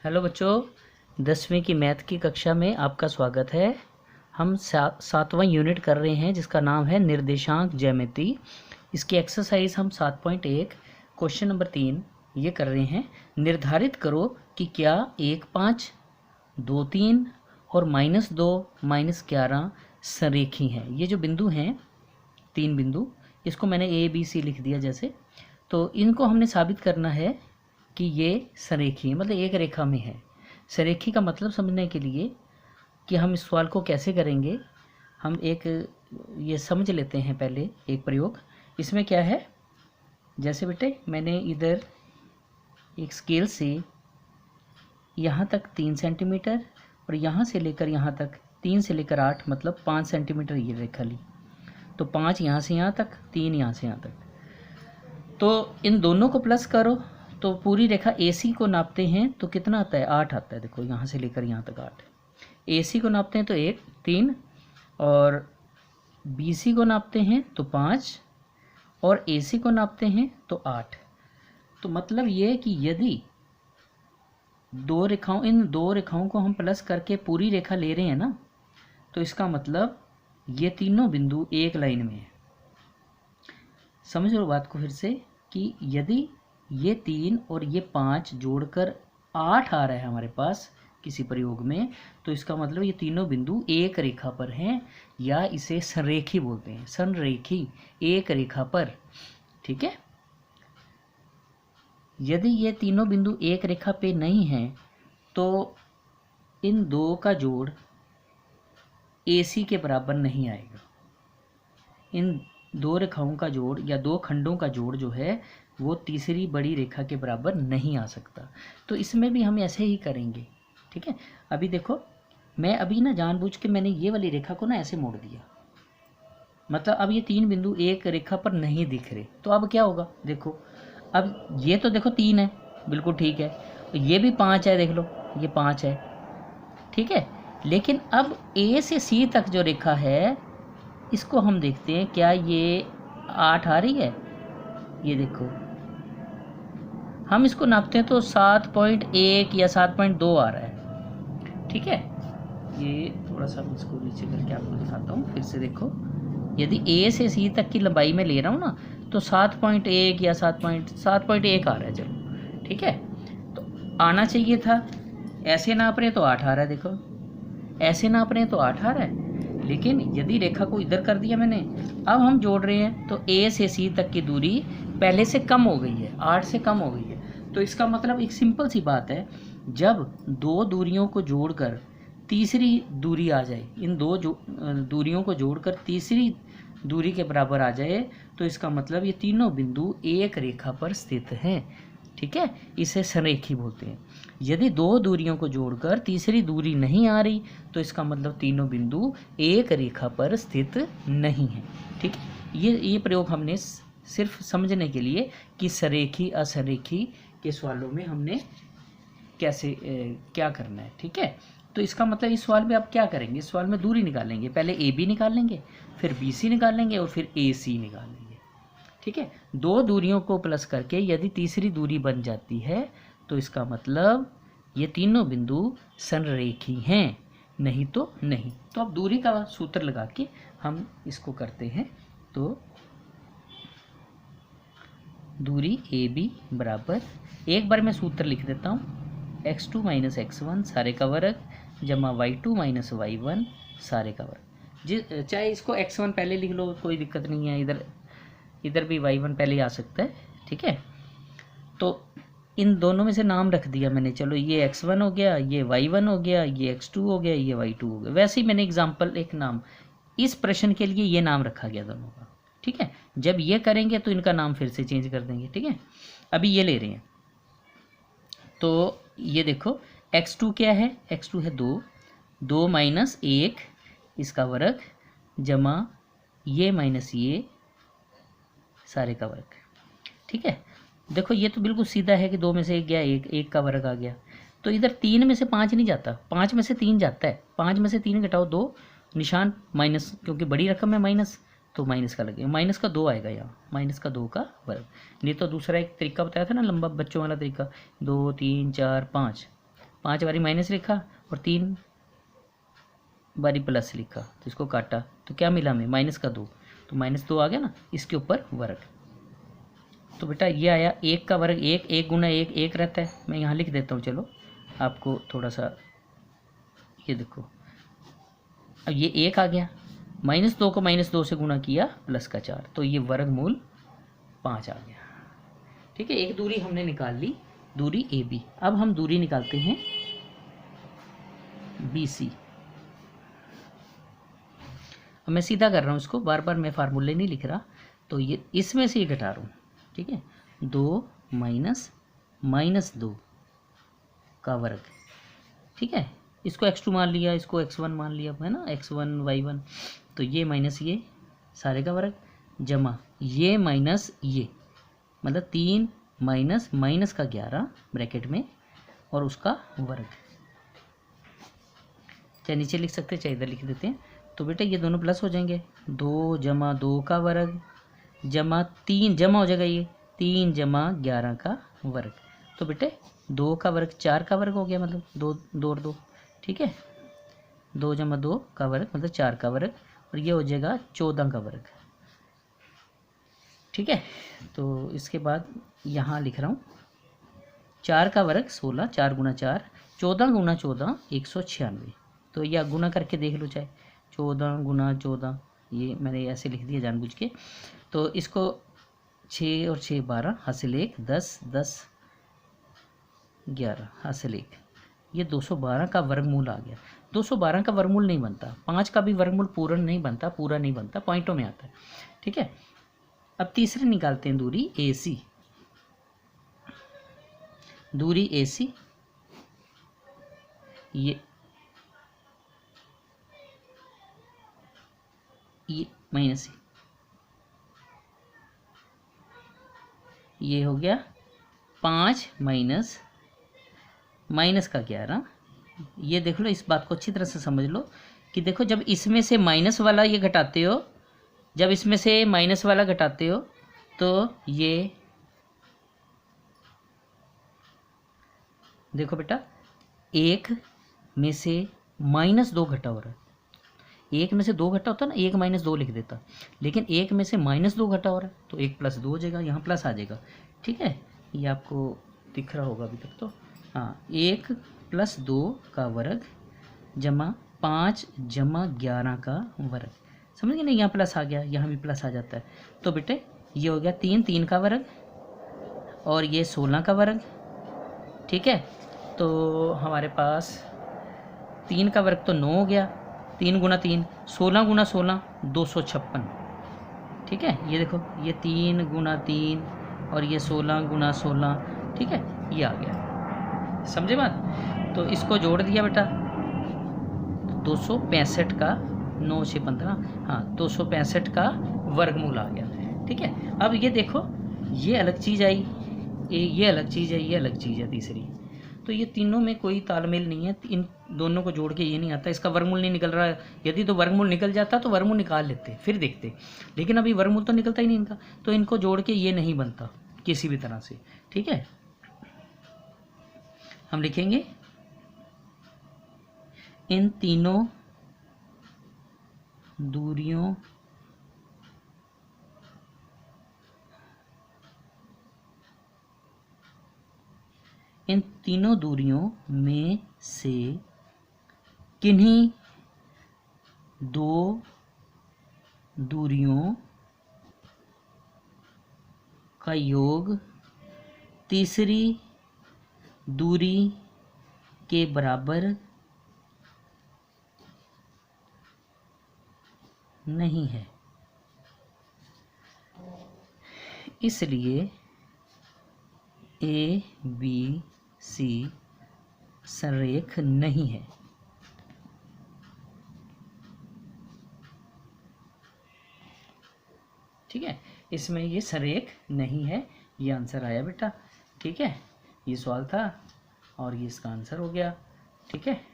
Hello बच्चों, 10वीं की मैथ की कक्षा में आपका स्वागत है। हम सातवां यूनिट कर रहे हैं जिसका नाम है निर्देशांक ज्यामिति। इसकी एक्सरसाइज हम 7.1 क्वेश्चन नंबर 3 ये कर रहे हैं। निर्धारित करो कि क्या 1, 5, 2, 3 और -2, -11 संरेखी हैं। ये जो बिंदु हैं, 3 बिंदु, इसको मैंने ABC लिख दिया जैसे। तो इनको हमने साबित करना है कि ये संरेखी है, मतलब एक रेखा में है। संरेखी का मतलब समझने के लिए कि हम इस सवाल को कैसे करेंगे, हम एक ये समझ लेते हैं पहले एक प्रयोग। इसमें क्या है, जैसे बेटे मैंने इधर एक स्केल से यहाँ तक 3 सेंटीमीटर और यहाँ से लेकर यहाँ तक 3 से लेकर 8 मतलब 5 सेंटीमीटर ये रेखा ली। तो 5 यहाँ से यहाँ तक, 3 यहाँ से यहाँ तक। तो इन दोनों को प्लस करो तो पूरी रेखा AC को नापते हैं तो कितना आता है, 8 आता है। देखो यहाँ से लेकर यहाँ तक 8। AC को नापते हैं तो 1, 3 और BC को नापते हैं तो 5 और AC को नापते हैं तो 8। तो मतलब ये कि यदि इन दो रेखाओं को हम प्लस करके पूरी रेखा ले रहे हैं ना, तो इसका मतलब ये तीनों बिंदु एक लाइन में है। समझ लो बात को फिर से कि यदि ये 3 और ये 5 जोड़कर 8 आ रहा है हमारे पास किसी प्रयोग में, तो इसका मतलब ये तीनों बिंदु एक रेखा पर हैं, या इसे संरेखी बोलते हैं। संरेखी, एक रेखा पर। ठीक है। यदि ये तीनों बिंदु एक रेखा पे नहीं हैं तो इन दो का जोड़ AC के बराबर नहीं आएगा। इन दो रेखाओं का जोड़ या दो खंडों का जोड़ जो है वो तीसरी बड़ी रेखा के बराबर नहीं आ सकता। तो इसमें भी हम ऐसे ही करेंगे। ठीक है। अभी देखो, मैं अभी ना जानबूझ के मैंने ये वाली रेखा को ना ऐसे मोड़ दिया, मतलब अब ये 3 बिंदु एक रेखा पर नहीं दिख रहे। तो अब क्या होगा, देखो अब ये तो देखो 3 है, बिल्कुल ठीक है। ये भी 5 है, देख लो ये 5 है। ठीक है। लेकिन अब A से C तक जो रेखा है इसको हम देखते हैं, क्या ये 8 आ रही है। ये देखो हम इसको नापते हैं तो 7.1 या 7.2 आ रहा है। ठीक है। ये थोड़ा सा इसको नीचे करके आपको दिखाता हूँ फिर से। देखो यदि A से C तक की लंबाई में ले रहा हूँ ना, तो 7.1 या 7.1 आ रहा है। चलो ठीक है। तो आना चाहिए था, ऐसे नाप रहे हैं तो 8 आ रहा है। देखो ऐसे नाप रहे हैं तो 8 आ रहा है। लेकिन यदि रेखा को इधर कर दिया मैंने, अब हम जोड़ रहे हैं तो A से C तक की दूरी पहले से कम हो गई है, 8 से कम हो गई है। तो इसका मतलब एक सिंपल सी बात है, जब दो दूरियों को जोड़कर तीसरी दूरी आ जाए, इन दो दूरियों को जोड़कर तीसरी दूरी के बराबर आ जाए, तो इसका मतलब ये तीनों बिंदु एक रेखा पर स्थित हैं। ठीक है। इसे संरेखी बोलते हैं। यदि दो दूरियों को जोड़कर तीसरी दूरी नहीं आ रही, तो इसका मतलब तीनों बिंदु एक रेखा पर स्थित नहीं है। ठीक है। ये प्रयोग हमने सिर्फ समझने के लिए कि संरेखी असंरेखी के सवालों में हमने कैसे क्या करना है। ठीक है। तो इसका मतलब इस सवाल में आप क्या करेंगे, इस सवाल में दूरी निकालेंगे। पहले AB निकाल लेंगे, फिर BC निकाल लेंगे और फिर AC निकाल लेंगे। ठीक है। दो दूरियों को प्लस करके यदि तीसरी दूरी बन जाती है तो इसका मतलब ये तीनों बिंदु संरेखी हैं, नहीं तो नहीं। तो अब दूरी का सूत्र लगा के हम इसको करते हैं। तो दूरी AB बराबर, एक बार मैं सूत्र लिख देता हूँ, x2 - x1 सारे का वर्ग जमा y2 - y1 सारे का वर्ग। चाहे इसको x1 पहले लिख लो, कोई दिक्कत नहीं है, इधर भी y1 पहले आ सकता है। ठीक है। तो इन दोनों में से नाम रख दिया मैंने। चलो ये x1 हो गया, ये y1 हो गया, ये x2 हो गया, ये y2 हो गया। वैसे ही मैंने एग्जाम्पल एक नाम इस प्रश्न के लिए ये नाम रखा गया दोनों का। ठीक है। जब ये करेंगे तो इनका नाम फिर से चेंज कर देंगे। ठीक है। अभी ये ले रहे हैं तो ये देखो x2 क्या है, x2 है 2, 2 - 1 इसका वर्ग जमा ये माइनस ये सारे का वर्ग। ठीक है। देखो ये तो बिल्कुल सीधा है कि 2 में से 1 गया, 1 का वर्ग आ गया। तो इधर 3 में से 5 नहीं जाता, 5 में से 3 जाता है। 5 में से 3 घटाओ 2, निशान माइनस, क्योंकि बड़ी रकम है माइनस, तो माइनस का लगेगा। माइनस का 2 आएगा यहाँ, माइनस का 2 का वर्ग। नहीं तो दूसरा एक तरीका बताया था ना, लंबा बच्चों वाला तरीका, 2 3 4 5, 5 बारी माइनस लिखा और 3 बारी प्लस लिखा, तो इसको काटा तो क्या मिला हमें -2, तो -2 आ गया ना, इसके ऊपर वर्ग। तो बेटा ये आया 1 का वर्ग, 1 गुना 1 रहता है, मैं यहाँ लिख देता हूँ, चलो आपको थोड़ा सा, ये देखो अब ये 1 आ गया, -2 को -2 से गुना किया +4, तो ये वर्गमूल 5 आ गया। ठीक है, एक दूरी हमने निकाल ली, दूरी AB। अब हम दूरी निकालते हैं BC। अब मैं सीधा कर रहा हूँ इसको, बार बार मैं फार्मूले नहीं लिख रहा, तो ये इसमें से ये घटा रहा हूँ। ठीक है, 2 -2 का वर्ग। ठीक है, इसको x2 मान लिया, इसको x1 मान लिया, है ना, x1 y1, तो ये माइनस ये सारे का वर्ग, जमा ये माइनस ये, मतलब 3 माइनस का 11 ब्रैकेट में और उसका वर्ग। चाहे नीचे लिख सकते हैं, चाहे इधर लिख देते हैं। तो बेटा ये दोनों प्लस हो जाएंगे, 2 जमा 2 का वर्ग जमा 3 जमा हो जाएगा, ये 3 जमा 11 का वर्ग। तो बेटे 2 का वर्ग 4 का वर्ग हो गया, मतलब 2 और 2। ठीक है, 2 जमा 2 का वर्ग मतलब 4 का वर्ग, और ये हो जाएगा 14 का वर्ग। ठीक है, तो इसके बाद यहाँ लिख रहा हूँ 4 का वर्ग 16, 4 गुना 4, 14 गुना 14 196। तो या गुना करके देख लो, चाहे 14 गुना 14, ये मैंने ऐसे लिख दिया जानबूझ के। तो इसको 6 और 6 12, हासिल 1, 10 10 11 हासिल 1, ये 212 का वर्गमूल आ गया। 212 का वर्गमूल नहीं बनता, 5 का भी वर्गमूल पूर्ण नहीं बनता, पूरा नहीं बनता, पॉइंटों में आता है। ठीक है, अब तीसरे निकालते हैं दूरी AC। दूरी AC ये माइनस ये हो गया 5 माइनस का 11। ये देख लो, इस बात को अच्छी तरह से समझ लो कि देखो जब इसमें से माइनस वाला ये घटाते हो, जब इसमें से माइनस वाला घटाते हो तो ये देखो बेटा, 1 में से -2 घटा हो रहा है, 1 में से 2 घटा होता ना, 1 - 2 लिख देता, लेकिन 1 में से -2 घटा हो रहा है तो 1 + 2 हो जाएगा, यहाँ प्लस आ जाएगा। ठीक है, ये आपको दिख रहा होगा अभी तक तो। हाँ, 1 + 2 का वर्ग जमा 5 जमा 11 का वर्ग, समझ गए ना, यहाँ प्लस आ गया, यहाँ भी प्लस आ जाता है। तो बेटे ये हो गया 3 का वर्ग और ये 16 का वर्ग। ठीक है, तो हमारे पास 3 का वर्ग तो 9 हो गया, 3 गुना 3 16 गुना 16 256। ठीक है, ये देखो, ये 3 गुना 3 और ये 16 गुना 16। ठीक है, ये आ गया, समझे बात। तो इसको जोड़ दिया बेटा, 265 का 9 से 15, हाँ 265 का वर्गमूल आ गया। ठीक है, अब ये देखो, ये अलग चीज़ आई, ये अलग चीज़ है, ये अलग चीज़ है तीसरी, तो ये तीनों में कोई तालमेल नहीं है, इन दोनों को जोड़ के ये नहीं आता, इसका वर्गमूल नहीं निकल रहा है। यदि तो वर्गमूल निकल जाता तो वर्गमूल निकाल लेते फिर देखते, लेकिन अभी वर्गमूल तो निकलता ही नहीं इनका, तो इनको जोड़ के ये नहीं बनता किसी भी तरह से। ठीक है, हम लिखेंगे इन तीनों दूरियों में से किन्हीं 2 दूरियों का योग तीसरी दूरी के बराबर नहीं है, इसलिए ABC संरेख नहीं है। ठीक है, इसमें ये संरेख नहीं है, ये आंसर आया बेटा। ठीक है, ये सवाल था और ये इसका आंसर हो गया। ठीक है।